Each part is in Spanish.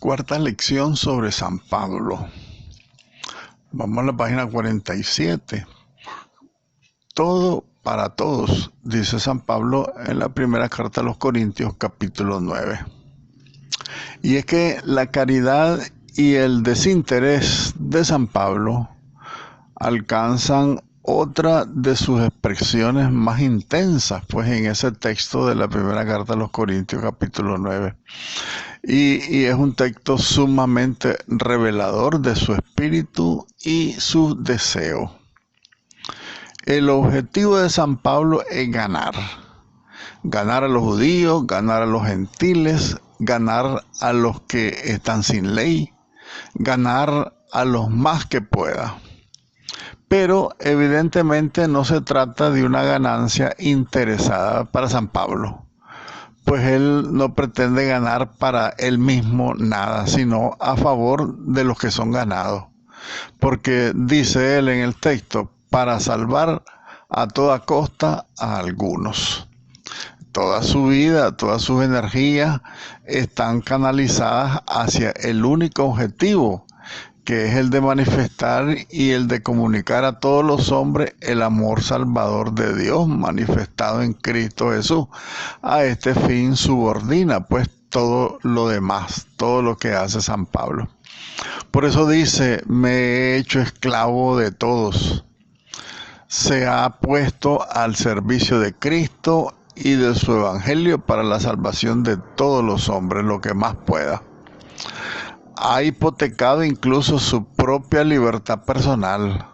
Cuarta lección sobre San Pablo. Vamos a la página 47. Todo para todos, dice San Pablo en la primera carta a los Corintios, capítulo 9. Y es que la caridad y el desinterés de San Pablo alcanzan otra de sus expresiones más intensas, pues en ese texto de la primera carta a los Corintios, capítulo 9. Y es un texto sumamente revelador de su espíritu y su deseo. El objetivo de San Pablo es ganar. Ganar a los judíos, ganar a los gentiles, ganar a los que están sin ley, ganar a los más que pueda. Pero evidentemente no se trata de una ganancia interesada para San Pablo, pues él no pretende ganar para él mismo nada, sino a favor de los que son ganados. Porque dice él en el texto, para salvar a toda costa a algunos. Toda su vida, todas sus energías están canalizadas hacia el único objetivo, que es el de manifestar y el de comunicar a todos los hombres el amor salvador de Dios manifestado en Cristo Jesús. A este fin subordina pues todo lo demás, todo lo que hace San Pablo. Por eso dice, me he hecho esclavo de todos. Se ha puesto al servicio de Cristo y de su evangelio para la salvación de todos los hombres, lo que más pueda. Ha hipotecado incluso su propia libertad personal.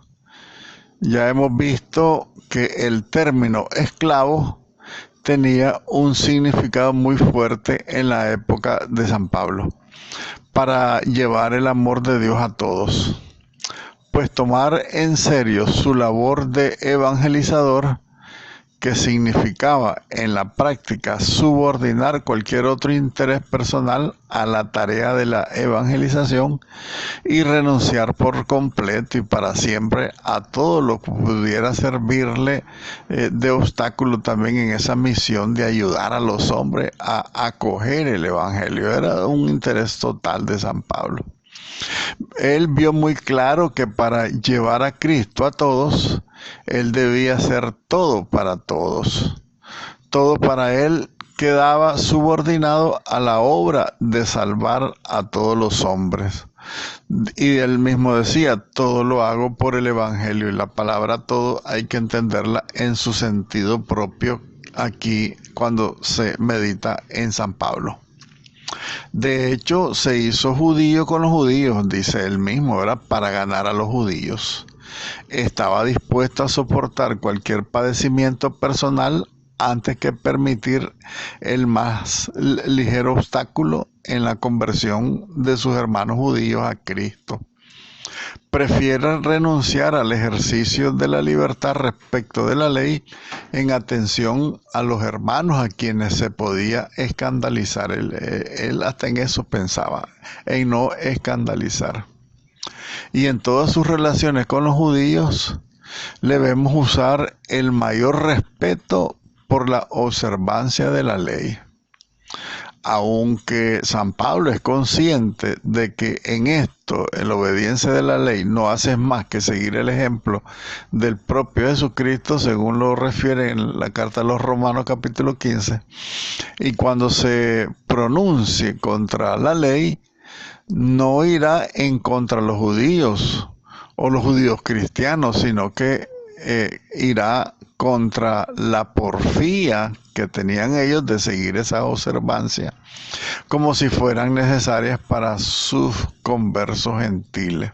Ya hemos visto que el término esclavo tenía un significado muy fuerte en la época de San Pablo, para llevar el amor de Dios a todos. Pues tomar en serio su labor de evangelizador, que significaba en la práctica subordinar cualquier otro interés personal a la tarea de la evangelización y renunciar por completo y para siempre a todo lo que pudiera servirle de obstáculo también en esa misión de ayudar a los hombres a acoger el evangelio. Era un interés total de San Pablo. Él vio muy claro que para llevar a Cristo a todos, él debía ser todo para todos. Todo para él quedaba subordinado a la obra de salvar a todos los hombres. Y él mismo decía, todo lo hago por el evangelio. Y la palabra todo hay que entenderla en su sentido propio aquí cuando se medita en San Pablo. De hecho, se hizo judío con los judíos, dice él mismo, ¿verdad? Para ganar a los judíos. Estaba dispuesto a soportar cualquier padecimiento personal antes que permitir el más ligero obstáculo en la conversión de sus hermanos judíos a Cristo. Prefiere renunciar al ejercicio de la libertad respecto de la ley en atención a los hermanos a quienes se podía escandalizar. Él hasta en eso pensaba, en no escandalizar. Y en todas sus relaciones con los judíos le vemos usar el mayor respeto por la observancia de la ley. Aunque San Pablo es consciente de que en esto, en la obediencia de la ley, no haces más que seguir el ejemplo del propio Jesucristo, según lo refiere en la carta a los Romanos capítulo 15, y cuando se pronuncie contra la ley, no irá en contra de los judíos o los judíos cristianos, sino que irá contra la porfía que tenían ellos de seguir esa observancia, como si fueran necesarias para sus conversos gentiles,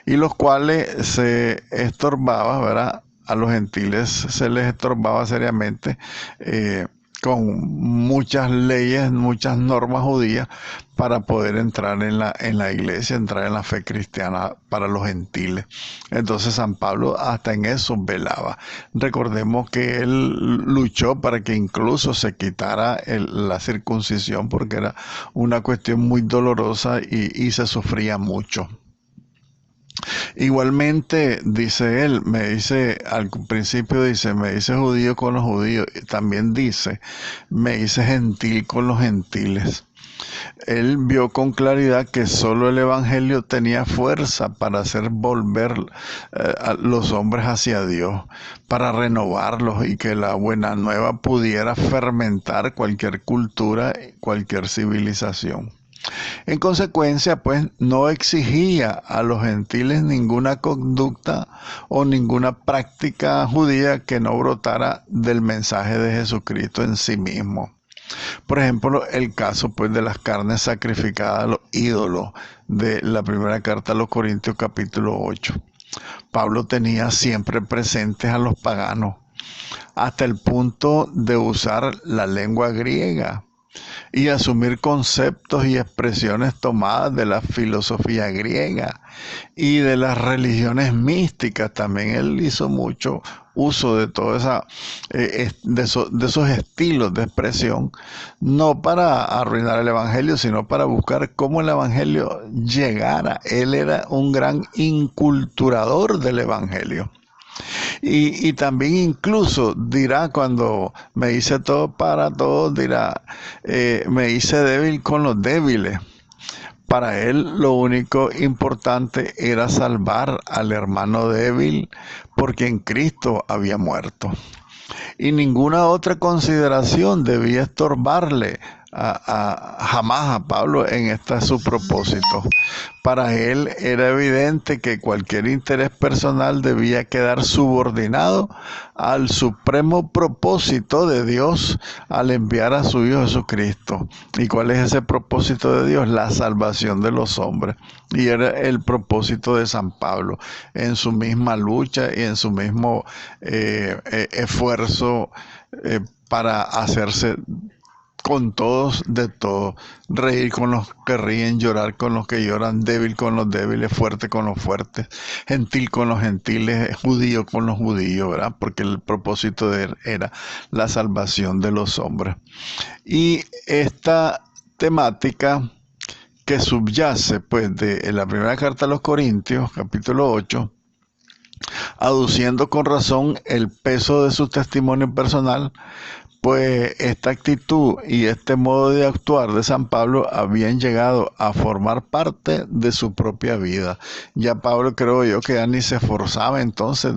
y los cuales se estorbaba, ¿verdad? A los gentiles se les estorbaba seriamente con muchas leyes, muchas normas judías para poder entrar en la iglesia, entrar en la fe cristiana para los gentiles. Entonces San Pablo hasta en eso velaba. Recordemos que él luchó para que incluso se quitara la circuncisión, porque era una cuestión muy dolorosa y se sufría mucho. Igualmente, dice él, me dice, al principio dice, me dice judío con los judíos, y también dice, me dice gentil con los gentiles. Él vio con claridad que solo el Evangelio tenía fuerza para hacer volver a los hombres hacia Dios, para renovarlos y que la buena nueva pudiera fermentar cualquier cultura, cualquier civilización. En consecuencia, pues no exigía a los gentiles ninguna conducta o ninguna práctica judía que no brotara del mensaje de Jesucristo en sí mismo. Por ejemplo, el caso pues de las carnes sacrificadas a los ídolos de la primera carta a los Corintios capítulo 8. Pablo tenía siempre presentes a los paganos, hasta el punto de usar la lengua griega y asumir conceptos y expresiones tomadas de la filosofía griega y de las religiones místicas. También él hizo mucho uso de toda esa de esos estilos de expresión, no para arruinar el evangelio, sino para buscar cómo el evangelio llegara. Él era un gran inculturador del evangelio. Y también incluso dirá, cuando me hice todo para todos, dirá, me hice débil con los débiles. Para él lo único importante era salvar al hermano débil, porque en Cristo había muerto. Y ninguna otra consideración debía estorbarle jamás a Pablo en su propósito. Para él era evidente que cualquier interés personal debía quedar subordinado al supremo propósito de Dios al enviar a su Hijo Jesucristo. ¿Y cuál es ese propósito de Dios? La salvación de los hombres. Y era el propósito de San Pablo en su misma lucha y en su mismo esfuerzo para hacerse con todos de todo, reír con los que ríen, llorar con los que lloran, débil con los débiles, fuerte con los fuertes, gentil con los gentiles, judío con los judíos, ¿verdad? Porque el propósito de él era la salvación de los hombres. Y esta temática que subyace pues de la primera carta a los Corintios, capítulo 8, aduciendo con razón el peso de su testimonio personal, pues esta actitud y este modo de actuar de San Pablo habían llegado a formar parte de su propia vida. Ya Pablo, creo yo, que ya ni se esforzaba entonces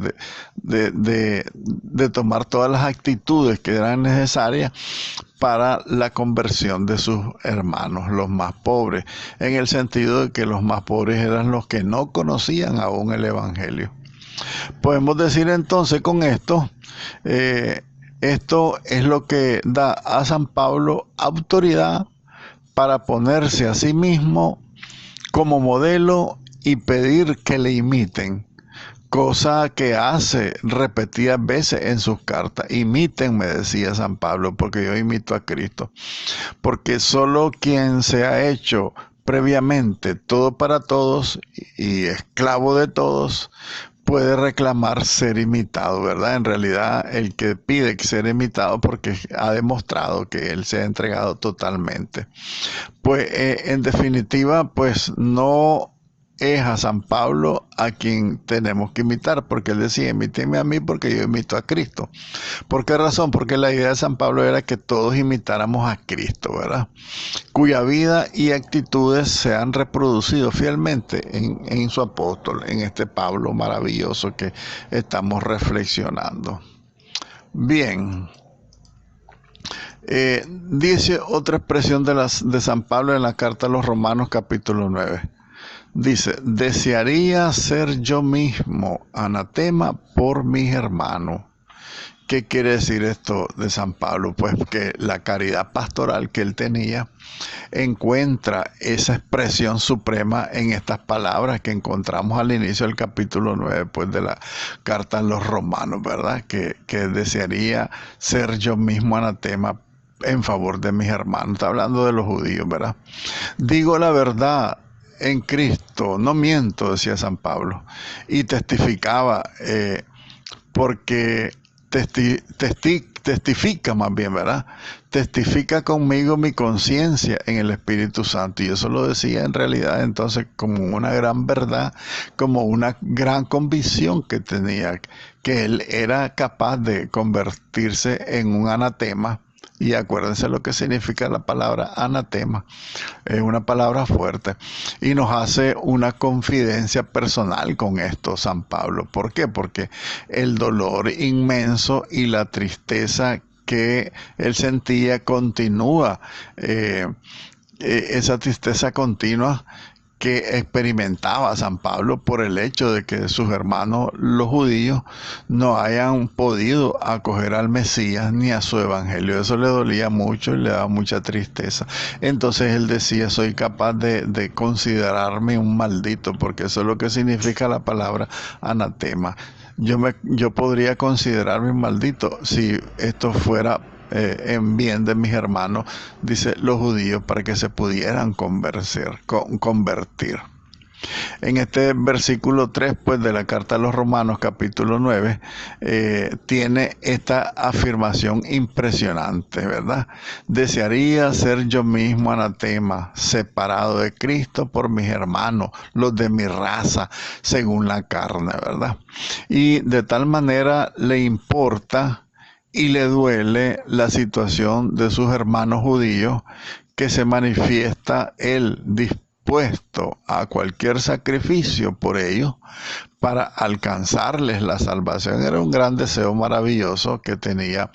de tomar todas las actitudes que eran necesarias para la conversión de sus hermanos, los más pobres, en el sentido de que los más pobres eran los que no conocían aún el Evangelio. Podemos decir entonces con esto, esto es lo que da a San Pablo autoridad para ponerse a sí mismo como modelo y pedir que le imiten, cosa que hace repetidas veces en sus cartas. Imítenme, decía San Pablo, porque yo imito a Cristo. Porque solo quien se ha hecho previamente todo para todos y esclavo de todos, puede reclamar ser imitado, ¿verdad? En realidad, el que pide ser imitado porque ha demostrado que él se ha entregado totalmente. Pues, en definitiva, pues no es a San Pablo a quien tenemos que imitar, porque él decía, imíteme a mí porque yo imito a Cristo. ¿Por qué razón? Porque la idea de San Pablo era que todos imitáramos a Cristo, ¿verdad? Cuya vida y actitudes se han reproducido fielmente en su apóstol, en este Pablo maravilloso que estamos reflexionando. Bien. Dice otra expresión de San Pablo en la carta a los Romanos capítulo 9. Dice, desearía ser yo mismo anatema por mis hermanos. ¿Qué quiere decir esto de San Pablo? Pues que la caridad pastoral que él tenía encuentra esa expresión suprema en estas palabras que encontramos al inicio del capítulo 9 pues de la carta a los Romanos, ¿verdad? Que desearía ser yo mismo anatema en favor de mis hermanos. Está hablando de los judíos, ¿verdad? Digo la verdad en Cristo, no miento, decía San Pablo, y testificaba porque testifica más bien, ¿verdad? Testifica conmigo mi conciencia en el Espíritu Santo. Y eso lo decía en realidad entonces como una gran verdad, como una gran convicción que tenía, que él era capaz de convertirse en un anatema. Y acuérdense lo que significa la palabra anatema. Es una palabra fuerte. Y nos hace una confidencia personal con esto, San Pablo. ¿Por qué? Porque el dolor inmenso y la tristeza que él sentía continúa. Esa tristeza continua que experimentaba San Pablo por el hecho de que sus hermanos los judíos no hayan podido acoger al Mesías ni a su evangelio. Eso le dolía mucho y le daba mucha tristeza. Entonces él decía, soy capaz de considerarme un maldito, porque eso es lo que significa la palabra anatema. Yo podría considerarme un maldito si esto fuera en bien de mis hermanos, dice los judíos, para que se pudieran convertir. En este versículo 3 pues, de la carta a los Romanos, capítulo 9, tiene esta afirmación impresionante, ¿verdad? Desearía ser yo mismo anatema, separado de Cristo por mis hermanos, los de mi raza, según la carne, ¿verdad? Y de tal manera le importa y le duele la situación de sus hermanos judíos, que se manifiesta él dispuesto a cualquier sacrificio por ellos para alcanzarles la salvación. Era un gran deseo maravilloso que tenía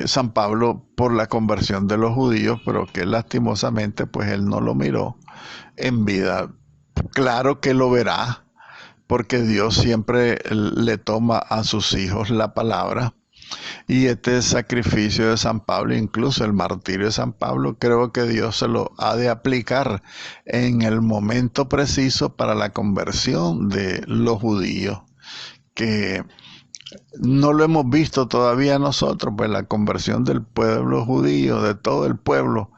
San Pablo por la conversión de los judíos, pero que lastimosamente pues él no lo miró en vida. Claro que lo verá, porque Dios siempre le toma a sus hijos la palabra. Y este sacrificio de San Pablo, incluso el martirio de San Pablo, creo que Dios se lo ha de aplicar en el momento preciso para la conversión de los judíos, que no lo hemos visto todavía nosotros, pues la conversión del pueblo judío, de todo el pueblo,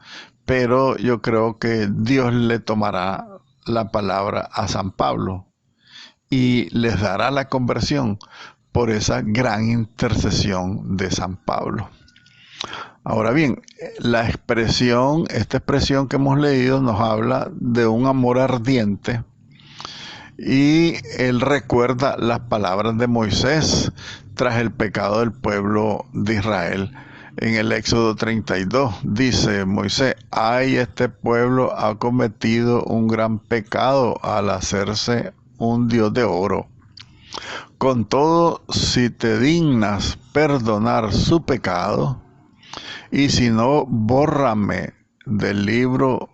pero yo creo que Dios le tomará la palabra a San Pablo y les dará la conversión por esa gran intercesión de San Pablo. Ahora bien, esta expresión que hemos leído nos habla de un amor ardiente, y él recuerda las palabras de Moisés tras el pecado del pueblo de Israel. En el Éxodo 32 dice Moisés, ay, este pueblo ha cometido un gran pecado al hacerse un Dios de oro. Con todo, si te dignas perdonar su pecado, y si no, bórrame del libro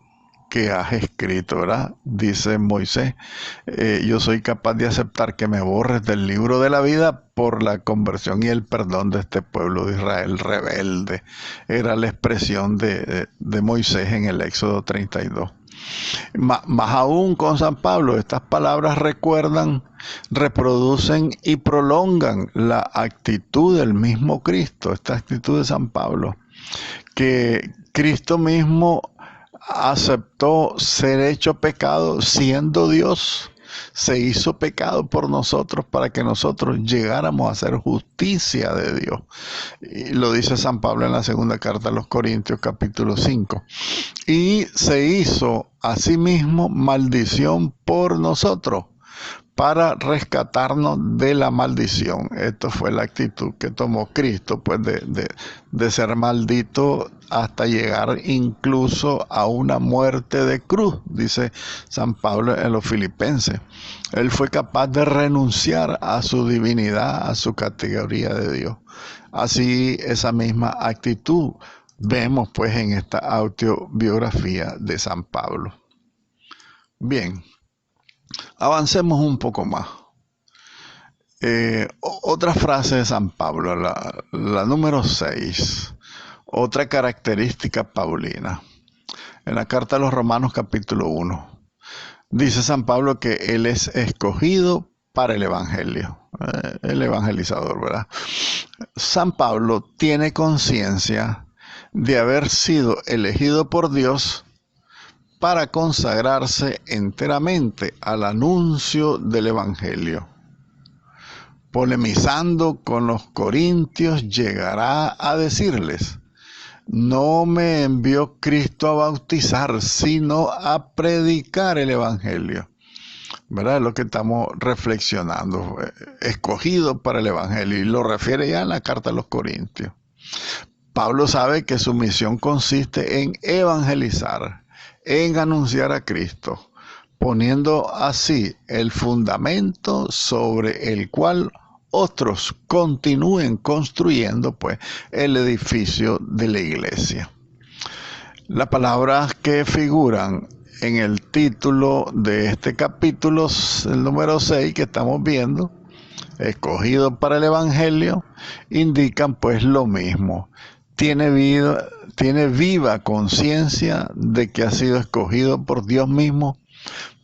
que has escrito, ¿verdad? Dice Moisés, yo soy capaz de aceptar que me borres del libro de la vida por la conversión y el perdón de este pueblo de Israel rebelde. Era la expresión de Moisés en el Éxodo 32. Más aún con San Pablo, estas palabras recuerdan, reproducen y prolongan la actitud del mismo Cristo, esta actitud de San Pablo, que Cristo mismo aceptó ser hecho pecado siendo Dios. Se hizo pecado por nosotros para que nosotros llegáramos a ser justicia de Dios. Y lo dice San Pablo en la segunda carta a los Corintios, capítulo 5. Y se hizo a sí mismo maldición por nosotros, para rescatarnos de la maldición. Esto fue la actitud que tomó Cristo, pues de ser maldito hasta llegar incluso a una muerte de cruz, dice San Pablo en los Filipenses. Él fue capaz de renunciar a su divinidad, a su categoría de Dios. Así, esa misma actitud vemos pues en esta autobiografía de San Pablo. Bien. Avancemos un poco más. Otra frase de San Pablo, la número 6, otra característica paulina. En la carta a los Romanos, capítulo 1, dice San Pablo que él es escogido para el evangelio, el evangelizador, ¿verdad? San Pablo tiene conciencia de haber sido elegido por Dios para consagrarse enteramente al anuncio del Evangelio. polemizando con los corintios, llegará a decirles: no me envió Cristo a bautizar, sino a predicar el Evangelio. ¿Verdad? Es lo que estamos reflexionando. Escogido para el Evangelio. Y lo refiere ya en la carta a los Corintios. Pablo sabe que su misión consiste en evangelizar, en anunciar a Cristo, poniendo así el fundamento sobre el cual otros continúen construyendo pues el edificio de la iglesia. Las palabras que figuran en el título de este capítulo, el número 6 que estamos viendo, escogido para el Evangelio, indican pues lo mismo. Tiene viva conciencia de que ha sido escogido por Dios mismo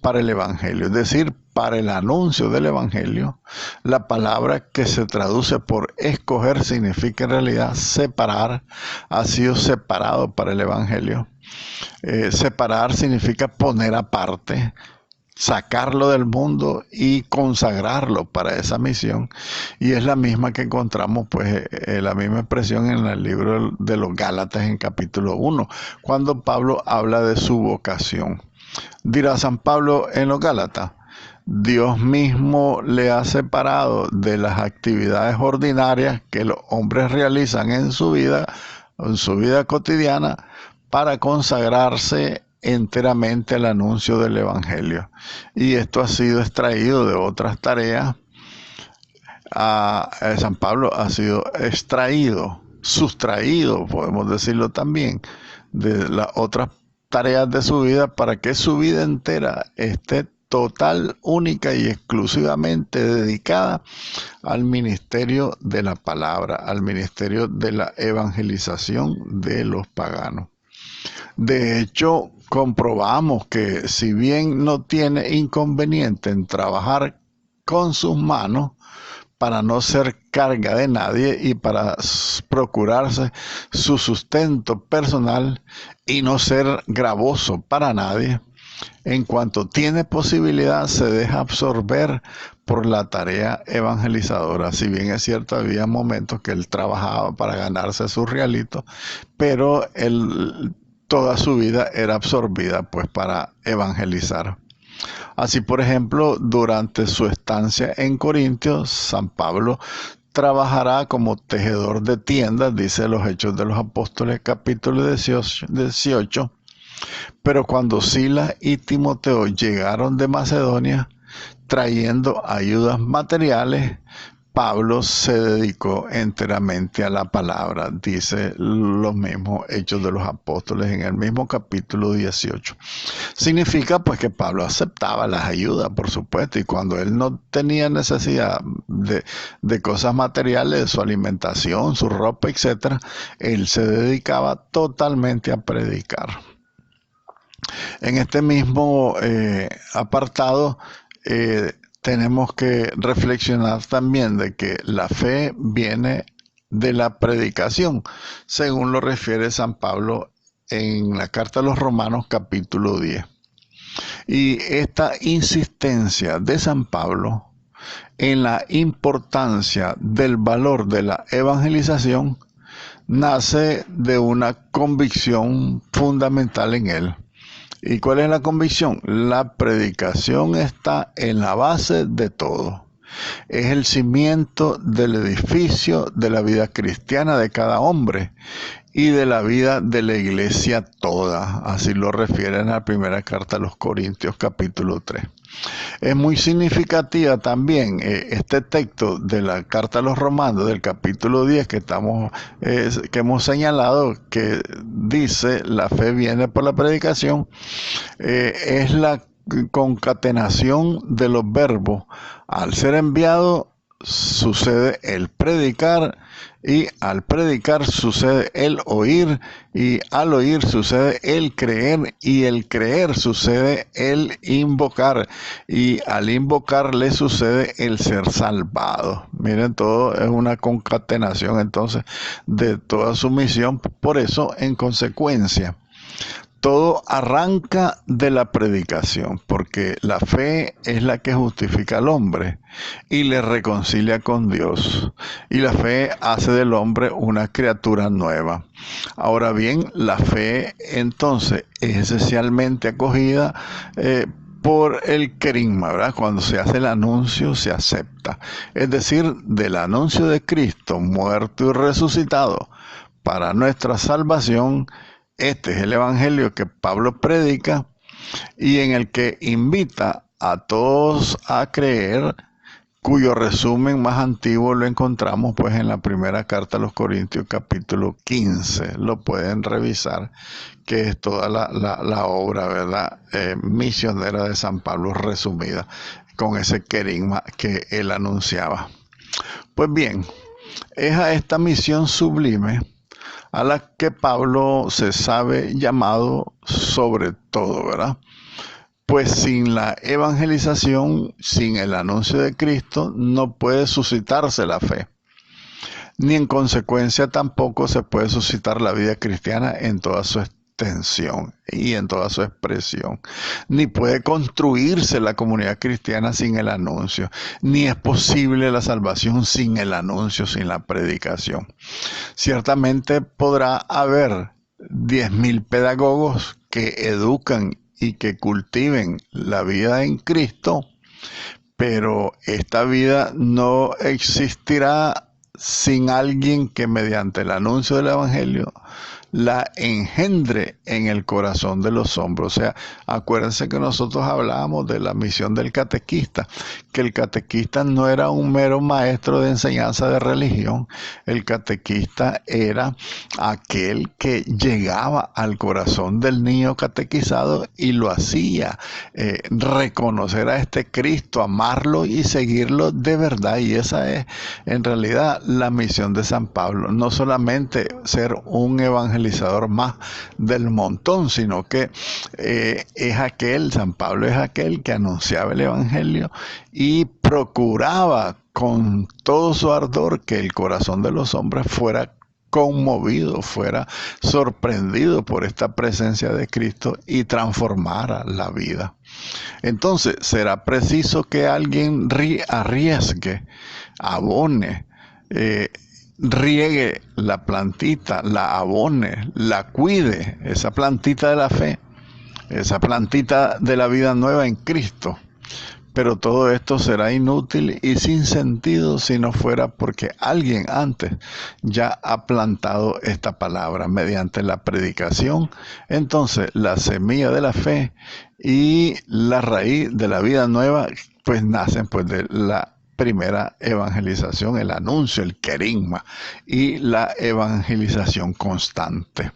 para el Evangelio, es decir, para el anuncio del Evangelio. La palabra que se traduce por escoger significa en realidad separar. Ha sido separado para el Evangelio. Separar significa poner aparte, sacarlo del mundo y consagrarlo para esa misión. Y es la misma que encontramos, pues, la misma expresión en el libro de los Gálatas en capítulo 1, cuando Pablo habla de su vocación. Dirá San Pablo en los Gálatas: Dios mismo le ha separado de las actividades ordinarias que los hombres realizan en su vida cotidiana, para consagrarse enteramente al anuncio del Evangelio. Y esto ha sido extraído de otras tareas. San Pablo ha sido sustraído, podemos decirlo también, de las otras tareas de su vida, para que su vida entera esté total, única y exclusivamente dedicada al ministerio de la palabra, al ministerio de la evangelización de los paganos. De hecho, comprobamos que si bien no tiene inconveniente en trabajar con sus manos para no ser carga de nadie y para procurarse su sustento personal y no ser gravoso para nadie, en cuanto tiene posibilidad se deja absorber por la tarea evangelizadora. Si bien es cierto, había momentos que él trabajaba para ganarse su realito, pero toda su vida era absorbida pues para evangelizar. Así, por ejemplo, durante su estancia en Corintios, San Pablo trabajará como tejedor de tiendas, dice los Hechos de los Apóstoles, capítulo 18. Pero cuando Silas y Timoteo llegaron de Macedonia, trayendo ayudas materiales, Pablo se dedicó enteramente a la palabra, dice los mismos Hechos de los Apóstoles en el mismo capítulo 18. Significa pues que Pablo aceptaba las ayudas, por supuesto, y cuando él no tenía necesidad de cosas materiales, su alimentación, su ropa, etc., él se dedicaba totalmente a predicar. En este mismo apartado, tenemos que reflexionar también de que la fe viene de la predicación, según lo refiere San Pablo en la carta a los Romanos capítulo 10. Y esta insistencia de San Pablo en la importancia del valor de la evangelización nace de una convicción fundamental en él. ¿Y cuál es la convicción? La predicación está en la base de todo. Es el cimiento del edificio de la vida cristiana de cada hombre y de la vida de la iglesia toda. Así lo refiere en la primera carta a los Corintios, capítulo 3. Es muy significativa también este texto de la carta a los Romanos del capítulo 10 que hemos señalado, que dice: la fe viene por la predicación. Es la concatenación de los verbos. Al ser enviado sucede el predicar, y al predicar sucede el oír, y al oír sucede el creer, y el creer sucede el invocar, y al invocar le sucede el ser salvado. Miren, todo es una concatenación entonces de toda su misión. Por eso, en consecuencia, Todo arranca de la predicación, porque la fe es la que justifica al hombre y le reconcilia con Dios. Y la fe hace del hombre una criatura nueva. Ahora bien, la fe entonces es esencialmente acogida por el querigma, ¿verdad? Cuando se hace el anuncio, se acepta. Es decir, del anuncio de Cristo muerto y resucitado para nuestra salvación. Este es el evangelio que Pablo predica y en el que invita a todos a creer, cuyo resumen más antiguo lo encontramos pues en la primera carta a los Corintios capítulo 15. Lo pueden revisar, que es toda la obra, ¿verdad? Misionera de San Pablo resumida con ese querigma que él anunciaba. Pues bien, es a esta misión sublime a la que Pablo se sabe llamado sobre todo, ¿verdad? Pues sin la evangelización, sin el anuncio de Cristo, no puede suscitarse la fe. Ni en consecuencia tampoco se puede suscitar la vida cristiana en toda su extensión y en toda su expresión. Ni puede construirse la comunidad cristiana sin el anuncio. Ni es posible la salvación sin el anuncio, sin la predicación. Ciertamente podrá haber 10.000 pedagogos que educan y que cultiven la vida en Cristo, pero esta vida no existirá sin alguien que mediante el anuncio del evangelio la engendre en el corazón de los hombres. O sea, acuérdense que nosotros hablábamos de la misión del catequista, que el catequista no era un mero maestro de enseñanza de religión. El catequista era aquel que llegaba al corazón del niño catequizado y lo hacía reconocer a este Cristo, amarlo y seguirlo de verdad. Y esa es en realidad la misión de San Pablo, no solamente ser un evangelista más del montón, sino que San Pablo es aquel que anunciaba el evangelio y procuraba con todo su ardor que el corazón de los hombres fuera conmovido, fuera sorprendido por esta presencia de Cristo y transformara la vida. Entonces, será preciso que alguien arriesgue, abone, riegue la plantita, la abone, la cuide, esa plantita de la fe, esa plantita de la vida nueva en Cristo. Pero todo esto será inútil y sin sentido si no fuera porque alguien antes ya ha plantado esta palabra mediante la predicación. Entonces la semilla de la fe y la raíz de la vida nueva pues nacen pues de la primera evangelización, el anuncio, el querigma y la evangelización constante.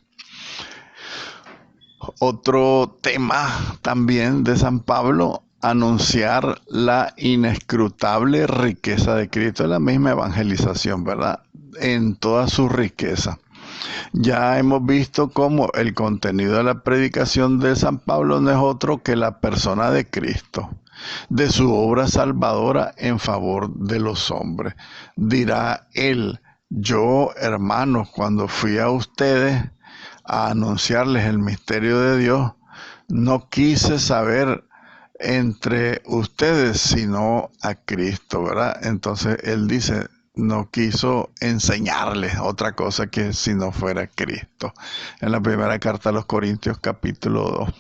Otro tema también de San Pablo, anunciar la inescrutable riqueza de Cristo, es la misma evangelización, ¿verdad? En toda su riqueza. Ya hemos visto cómo el contenido de la predicación de San Pablo no es otro que la persona de Cristo, de su obra salvadora en favor de los hombres. Dirá él: yo, hermanos, cuando fui a ustedes a anunciarles el misterio de Dios, no quise saber entre ustedes sino a Cristo, ¿verdad? Entonces él dice, no quiso enseñarles otra cosa que si no fuera Cristo. En la primera carta a los Corintios capítulo 2.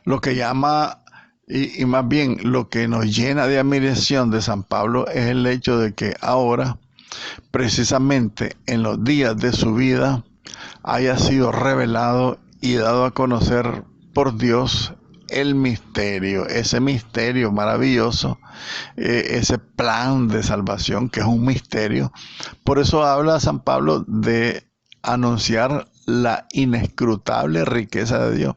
Lo que llama y más bien lo que nos llena de admiración de San Pablo es el hecho de que ahora, precisamente en los días de su vida, haya sido revelado y dado a conocer por Dios el misterio, ese misterio maravilloso, ese plan de salvación que es un misterio. Por eso habla San Pablo de anunciar la inescrutable riqueza de Dios.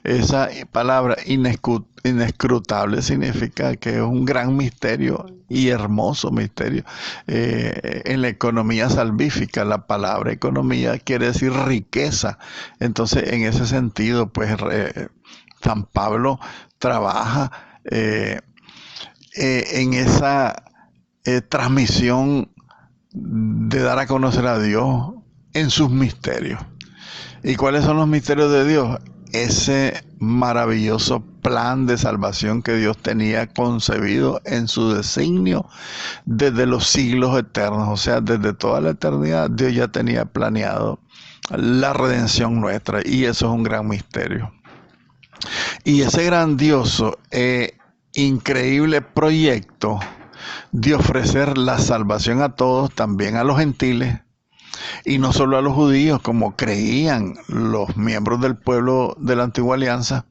Esa palabra inescrutable significa que es un gran misterio y hermoso misterio. En la economía salvífica, la palabra economía quiere decir riqueza. Entonces, en ese sentido, pues San Pablo trabaja en esa transmisión de dar a conocer a Dios en sus misterios. ¿Y cuáles son los misterios de Dios? ese maravilloso plan de salvación que Dios tenía concebido en su designio desde los siglos eternos. O sea, desde toda la eternidad Dios ya tenía planeado la redención nuestra, y eso es un gran misterio. Y ese grandioso increíble proyecto de ofrecer la salvación a todos, también a los gentiles, y no solo a los judíos, como creían los miembros del pueblo de la antigua alianza,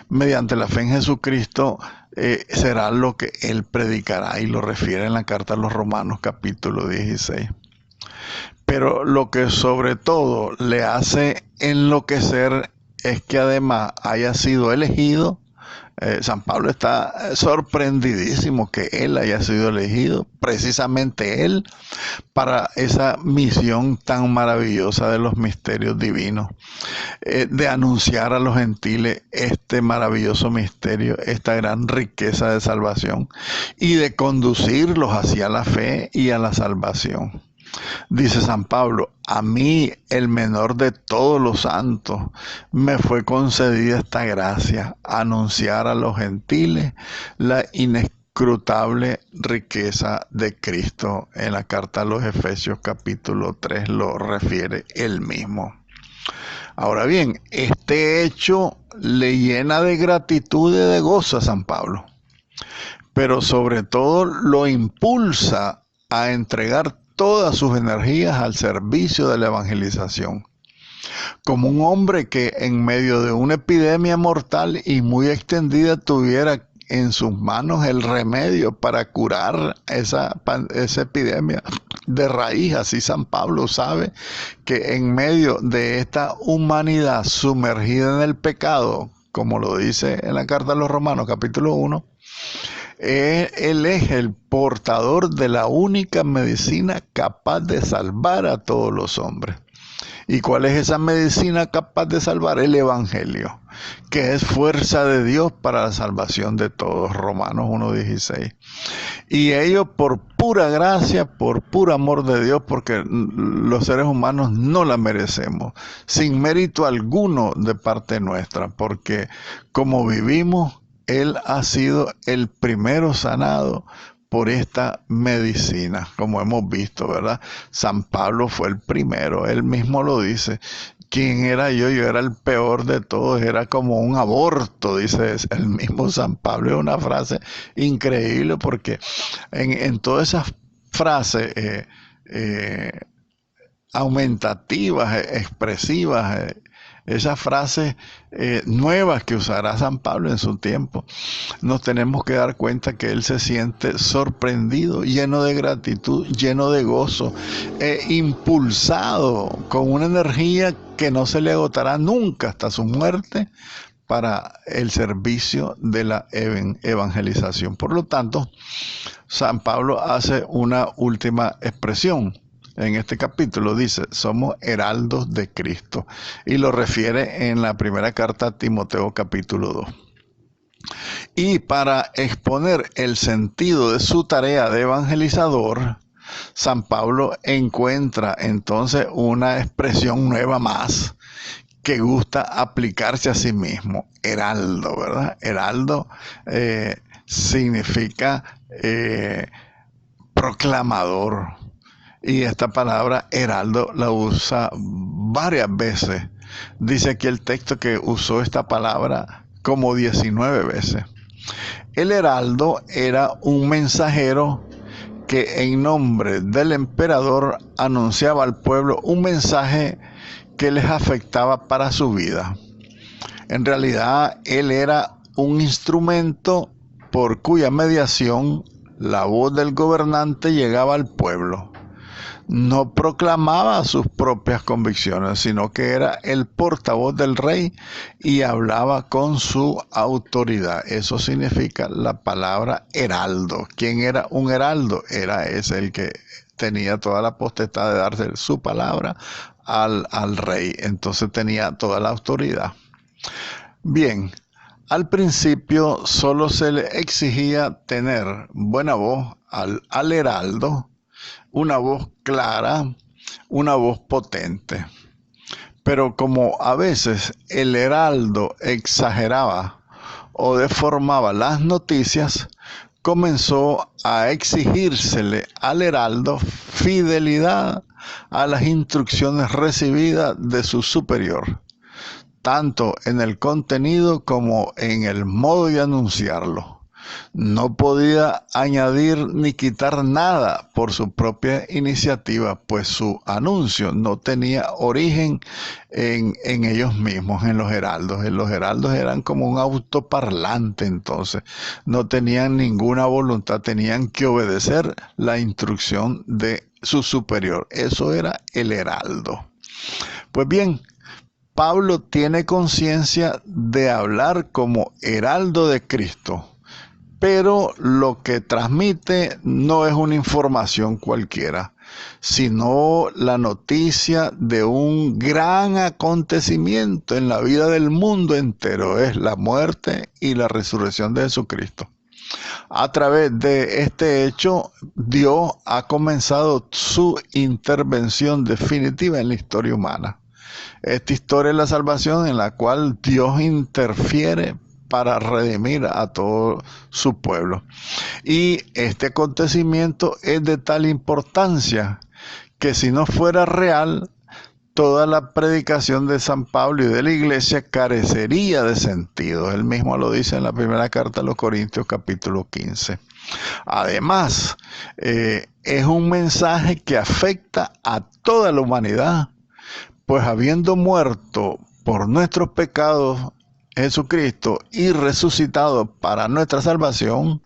mediante la fe en Jesucristo, será lo que él predicará, y lo refiere en la carta a los Romanos capítulo 16. Pero lo que sobre todo le hace enloquecer es que además haya sido elegido. San Pablo está sorprendidísimo que él haya sido elegido, precisamente él, para esa misión tan maravillosa de los misterios divinos, de anunciar a los gentiles este maravilloso misterio, esta gran riqueza de salvación, y de conducirlos hacia la fe y a la salvación. Dice San Pablo: a mí, el menor de todos los santos, me fue concedida esta gracia, anunciar a los gentiles la inescrutable riqueza de Cristo. En la carta a los Efesios capítulo 3 lo refiere él mismo. Ahora bien, este hecho le llena de gratitud y de gozo a San Pablo, pero sobre todo lo impulsa a entregar todas sus energías al servicio de la evangelización. Como un hombre que en medio de una epidemia mortal y muy extendida tuviera en sus manos el remedio para curar esa epidemia de raíz. Así San Pablo sabe que en medio de esta humanidad sumergida en el pecado, como lo dice en la carta a los Romanos capítulo 1, él es el portador de la única medicina capaz de salvar a todos los hombres. ¿Y cuál es esa medicina capaz de salvar? El Evangelio, que es fuerza de Dios para la salvación de todos. Romanos 1:16. Y ello por pura gracia, por puro amor de Dios, porque los seres humanos no la merecemos, sin mérito alguno de parte nuestra, porque como vivimos, Él ha sido el primero sanado por esta medicina, como hemos visto, ¿verdad? San Pablo fue el primero, él mismo lo dice. ¿Quién era yo? Yo era el peor de todos, era como un aborto, dice el mismo San Pablo. Es una frase increíble, porque en todas esas frases aumentativas, expresivas, esas frases nuevas que usará San Pablo en su tiempo, nos tenemos que dar cuenta que él se siente sorprendido, lleno de gratitud, lleno de gozo, impulsado con una energía que no se le agotará nunca hasta su muerte para el servicio de la evangelización. Por lo tanto, San Pablo hace una última expresión. En este capítulo dice: somos heraldos de Cristo, y lo refiere en la primera carta a Timoteo capítulo 2. Y para exponer el sentido de su tarea de evangelizador, San Pablo encuentra entonces una expresión nueva más que gusta aplicarse a sí mismo: heraldo, ¿verdad? Heraldo significa proclamador. Y esta palabra heraldo la usa varias veces. Dice aquí el texto que usó esta palabra como 19 veces. El heraldo era un mensajero que en nombre del emperador anunciaba al pueblo un mensaje que les afectaba para su vida. En realidad, él era un instrumento por cuya mediación la voz del gobernante llegaba al pueblo. No proclamaba sus propias convicciones, sino que era el portavoz del rey y hablaba con su autoridad. Eso significa la palabra heraldo. ¿Quién era un heraldo? Era ese el que tenía toda la potestad de darse su palabra al rey. Entonces tenía toda la autoridad. Bien, al principio solo se le exigía tener buena voz al heraldo, una voz clara, una voz potente. Pero como a veces el heraldo exageraba o deformaba las noticias, comenzó a exigírsele al heraldo fidelidad a las instrucciones recibidas de su superior, tanto en el contenido como en el modo de anunciarlo. No podía añadir ni quitar nada por su propia iniciativa, pues su anuncio no tenía origen en ellos mismos, en los heraldos. Los heraldos eran como un autoparlante, entonces no tenían ninguna voluntad, tenían que obedecer la instrucción de su superior. Eso era el heraldo. Pues bien, Pablo tiene conciencia de hablar como heraldo de Cristo, pero lo que transmite no es una información cualquiera, sino la noticia de un gran acontecimiento en la vida del mundo entero, es la muerte y la resurrección de Jesucristo. A través de este hecho, Dios ha comenzado su intervención definitiva en la historia humana. Esta historia es la salvación en la cual Dios interfiere para redimir a todo su pueblo. Y este acontecimiento es de tal importancia que si no fuera real, toda la predicación de San Pablo y de la iglesia carecería de sentido. Él mismo lo dice en la primera carta a los Corintios, capítulo 15. Además, es un mensaje que afecta a toda la humanidad, pues habiendo muerto por nuestros pecados Jesucristo y resucitado para nuestra salvación,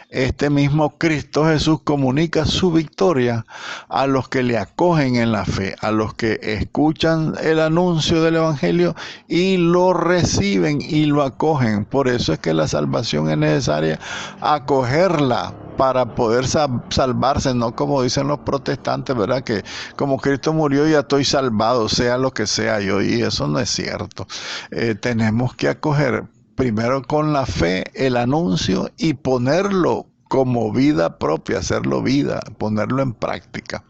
este mismo Cristo Jesús comunica su victoria a los que le acogen en la fe, a los que escuchan el anuncio del Evangelio y lo reciben y lo acogen. Por eso es que la salvación es necesaria acogerla para poder salvarse, no como dicen los protestantes, ¿verdad? Que como Cristo murió ya estoy salvado, sea lo que sea yo, y eso no es cierto. Tenemos que acoger primero con la fe el anuncio y ponerlo como vida propia, hacerlo vida, ponerlo en práctica.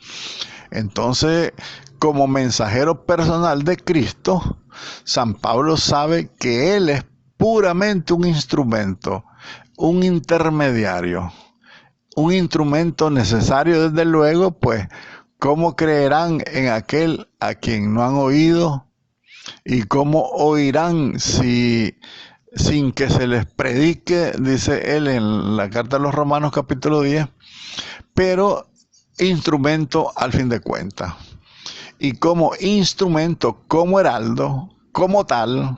Entonces, como mensajero personal de Cristo, San Pablo sabe que él es puramente un instrumento, un intermediario, un instrumento necesario desde luego, pues ¿cómo creerán en aquel a quien no han oído? ¿Y cómo oirán sin que se les predique? Dice él en la carta a los Romanos capítulo 10, pero instrumento al fin de cuentas. Y como instrumento, como heraldo, como tal,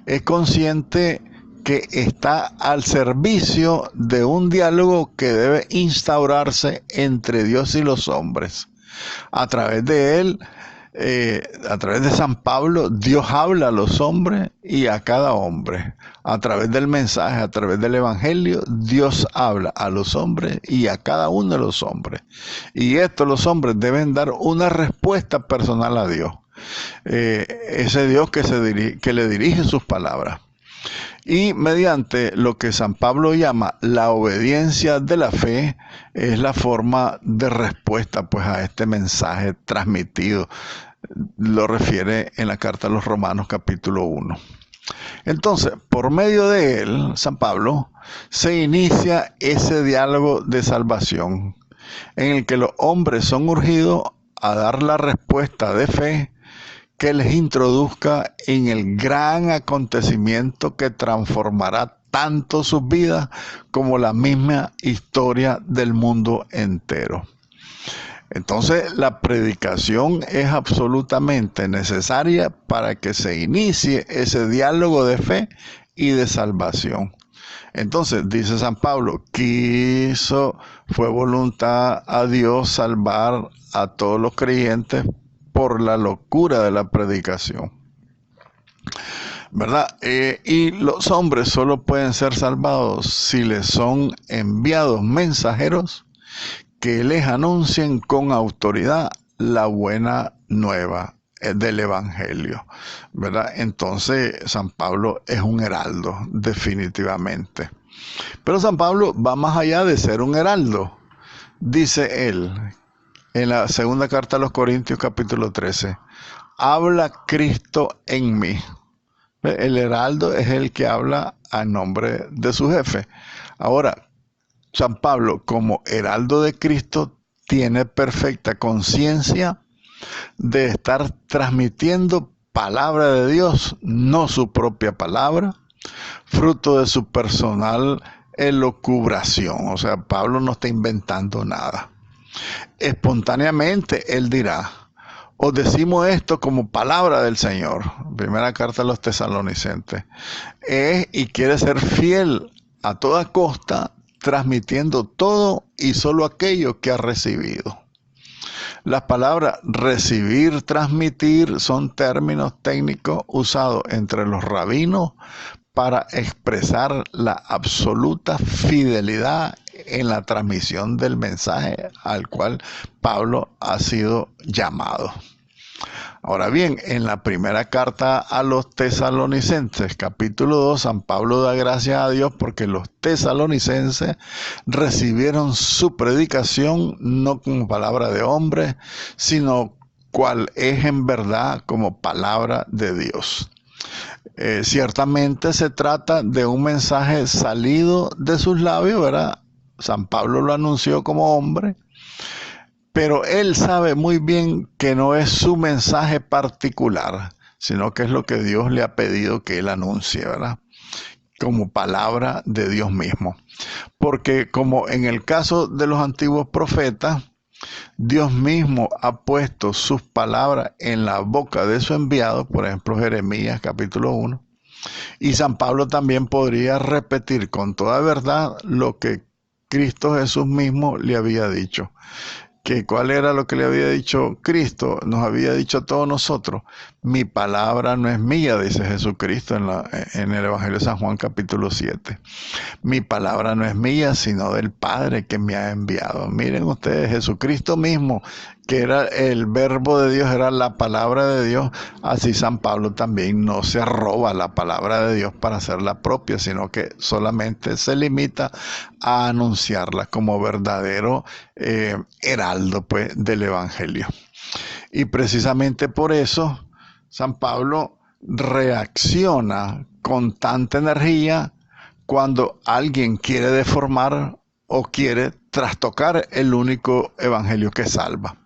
es consciente que está al servicio de un diálogo que debe instaurarse entre Dios y los hombres. A través de él, a través de San Pablo, Dios habla a los hombres y a cada hombre. A través del mensaje, a través del Evangelio, Dios habla a los hombres y a cada uno de los hombres. Y esto los hombres deben dar una respuesta personal a Dios. Ese Dios que le dirige sus palabras. Y mediante lo que San Pablo llama la obediencia de la fe, es la forma de respuesta pues a este mensaje transmitido. Lo refiere en la carta a los Romanos capítulo 1. Entonces, por medio de él, San Pablo, se inicia ese diálogo de salvación en el que los hombres son urgidos a dar la respuesta de fe que les introduzca en el gran acontecimiento que transformará tanto sus vidas como la misma historia del mundo entero. Entonces, la predicación es absolutamente necesaria para que se inicie ese diálogo de fe y de salvación. Entonces, dice San Pablo, fue voluntad a Dios salvar a todos los creyentes por la locura de la predicación, ¿verdad? Y los hombres solo pueden ser salvados si les son enviados mensajeros que les anuncien con autoridad la buena nueva del Evangelio, ¿verdad? Entonces San Pablo es un heraldo, definitivamente. Pero San Pablo va más allá de ser un heraldo. Dice él, en la segunda carta a los Corintios capítulo 13, habla Cristo en mí. El heraldo es el que habla a nombre de su jefe. Ahora, San Pablo, como heraldo de Cristo, tiene perfecta conciencia de estar transmitiendo palabra de Dios, no su propia palabra, fruto de su personal elucubración. O sea, Pablo no está inventando nada. Espontáneamente él dirá: os decimos esto como palabra del Señor. Primera carta a los tesalonicenses. Es y quiere ser fiel a toda costa, transmitiendo todo y solo aquello que ha recibido. Las palabras recibir, transmitir son términos técnicos usados entre los rabinos para expresar la absoluta fidelidad en la transmisión del mensaje al cual Pablo ha sido llamado. Ahora bien, en la primera carta a los tesalonicenses, capítulo 2, San Pablo da gracias a Dios porque los tesalonicenses recibieron su predicación no como palabra de hombre, sino cual es en verdad como palabra de Dios. Ciertamente se trata de un mensaje salido de sus labios, ¿verdad? San Pablo lo anunció como hombre, pero él sabe muy bien que no es su mensaje particular, sino que es lo que Dios le ha pedido que él anuncie, ¿verdad? Como palabra de Dios mismo. Porque como en el caso de los antiguos profetas, Dios mismo ha puesto sus palabras en la boca de su enviado, por ejemplo Jeremías capítulo 1, y San Pablo también podría repetir con toda verdad lo que Cristo Jesús mismo le había dicho. Que cuál era lo que le había dicho Cristo, nos había dicho a todos nosotros: mi palabra no es mía, dice Jesucristo en el Evangelio de San Juan capítulo 7. Mi palabra no es mía, sino del Padre que me ha enviado. Miren ustedes, Jesucristo mismo, que era el verbo de Dios, era la palabra de Dios. Así San Pablo también no se roba la palabra de Dios para hacerla propia, sino que solamente se limita a anunciarla como verdadero heraldo, pues, del Evangelio. Y precisamente por eso San Pablo reacciona con tanta energía cuando alguien quiere deformar o quiere trastocar el único evangelio que salva.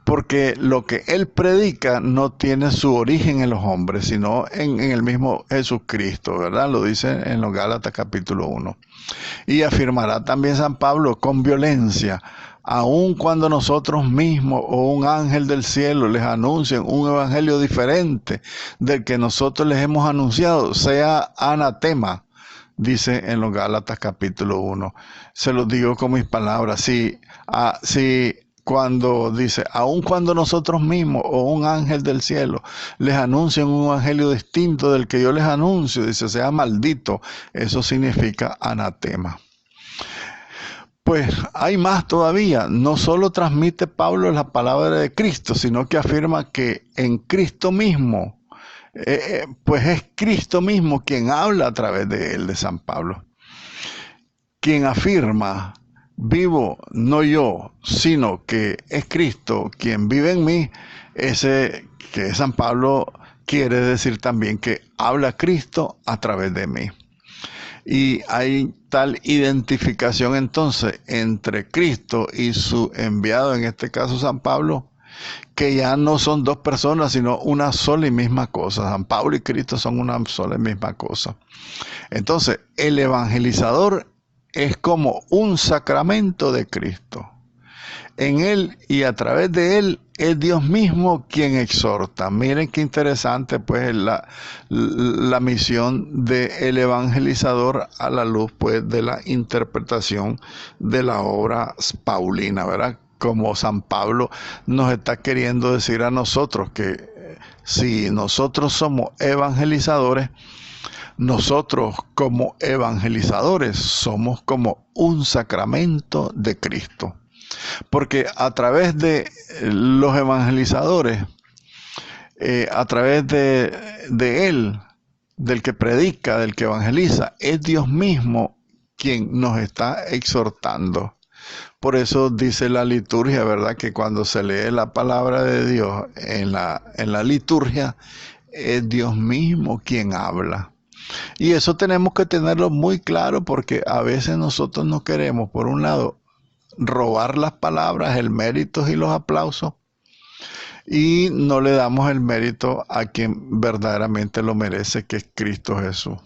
Porque lo que él predica no tiene su origen en los hombres, sino en el mismo Jesucristo, ¿verdad? Lo dice en los Gálatas capítulo 1. Y afirmará también San Pablo con violencia: aun cuando nosotros mismos o un ángel del cielo les anuncien un evangelio diferente del que nosotros les hemos anunciado, sea anatema. Dice en los Gálatas capítulo 1. Se los digo con mis palabras. Si cuando dice, aun cuando nosotros mismos o un ángel del cielo les anuncian un evangelio distinto del que yo les anuncio, dice, sea maldito. Eso significa anatema. Pues hay más todavía. No solo transmite Pablo la palabra de Cristo, sino que afirma que en Cristo mismo, pues es Cristo mismo quien habla a través de él, de San Pablo. Quien afirma: vivo no yo, sino que es Cristo quien vive en mí. Ese que San Pablo quiere decir también que habla Cristo a través de mí. Y hay tal identificación entonces entre Cristo y su enviado, en este caso San Pablo, que ya no son dos personas, sino una sola y misma cosa. San Pablo y Cristo son una sola y misma cosa. Entonces, el evangelizador es como un sacramento de Cristo. En él y a través de él es Dios mismo quien exhorta. Miren qué interesante, pues, la misión del evangelizador a la luz, pues, de la interpretación de la obra paulina, ¿verdad? Como San Pablo nos está queriendo decir a nosotros que si nosotros somos evangelizadores, nosotros como evangelizadores somos como un sacramento de Cristo. Porque a través de los evangelizadores, a través de él, del que predica, del que evangeliza, es Dios mismo quien nos está exhortando. Por eso dice la liturgia, ¿verdad? Que cuando se lee la palabra de Dios en la liturgia, es Dios mismo quien habla. Y eso tenemos que tenerlo muy claro porque a veces nosotros no queremos, por un lado, robar las palabras, el mérito y los aplausos, y no le damos el mérito a quien verdaderamente lo merece, que es Cristo Jesús.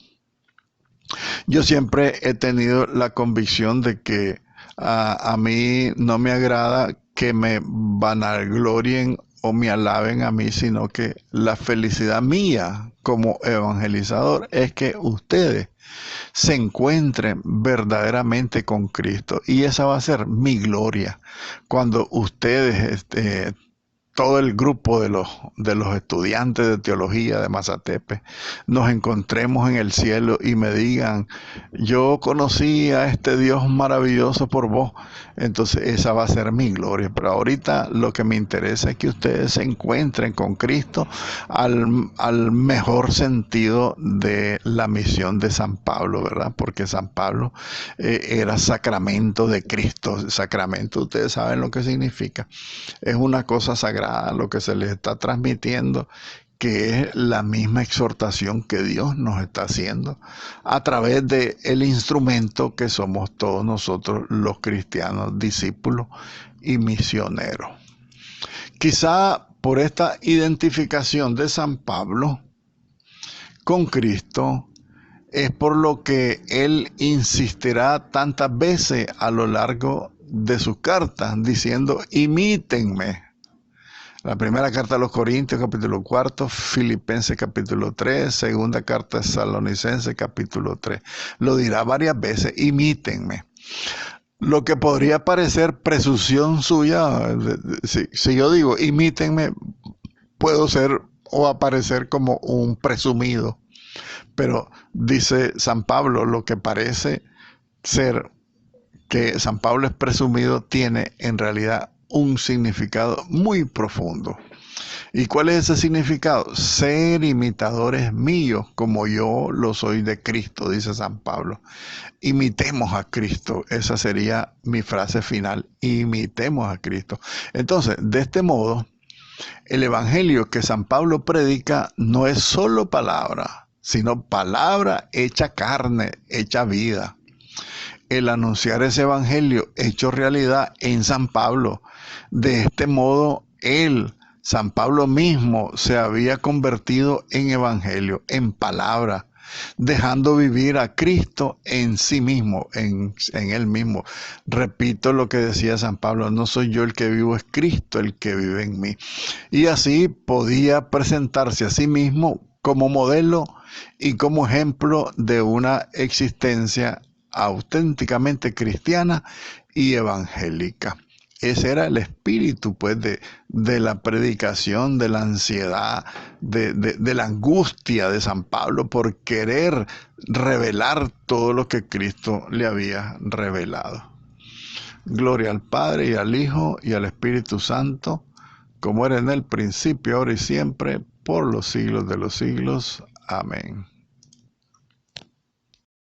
Yo siempre he tenido la convicción de que a mí no me agrada que me vanaglorien o me alaben a mí, sino que la felicidad mía como evangelizador es que ustedes se encuentren verdaderamente con Cristo. Y esa va a ser mi gloria. Cuando ustedes, todo el grupo de los estudiantes de teología de Mazatepe, nos encontremos en el cielo y me digan, yo conocí a este Dios maravilloso por vos, entonces esa va a ser mi gloria. Pero ahorita lo que me interesa es que ustedes se encuentren con Cristo al mejor sentido de la misión de San Pablo, ¿verdad? Porque San Pablo era sacramento de Cristo. Sacramento, ustedes saben lo que significa. Es una cosa sagrada lo que se les está transmitiendo, que es la misma exhortación que Dios nos está haciendo a través de el instrumento que somos todos nosotros los cristianos, discípulos y misioneros. Quizá por esta identificación de San Pablo con Cristo es por lo que él insistirá tantas veces a lo largo de sus cartas diciendo, imítenme. La primera carta a los Corintios, capítulo 4, Filipenses, capítulo 3, segunda carta a Tesalonicenses, capítulo 3. Lo dirá varias veces, imítenme. Lo que podría parecer presunción suya, si yo digo imítenme, puedo ser o aparecer como un presumido. Pero dice San Pablo, lo que parece ser que San Pablo es presumido tiene en realidad un significado muy profundo. ¿Y cuál es ese significado? Ser imitadores míos como yo lo soy de Cristo, dice San Pablo. Imitemos a Cristo, esa sería mi frase final, imitemos a Cristo. Entonces, de este modo, el evangelio que San Pablo predica no es solo palabra, sino palabra hecha carne, hecha vida. El anunciar ese evangelio hecho realidad en San Pablo. De este modo, San Pablo mismo, se había convertido en evangelio, en palabra, dejando vivir a Cristo en sí mismo, en él mismo. Repito lo que decía San Pablo, no soy yo el que vivo, es Cristo el que vive en mí. Y así podía presentarse a sí mismo como modelo y como ejemplo de una existencia auténticamente cristiana y evangélica. Ese era el espíritu, pues, de la predicación, de la ansiedad, de la angustia de San Pablo por querer revelar todo lo que Cristo le había revelado. Gloria al Padre y al Hijo y al Espíritu Santo, como era en el principio, ahora y siempre, por los siglos de los siglos. Amén.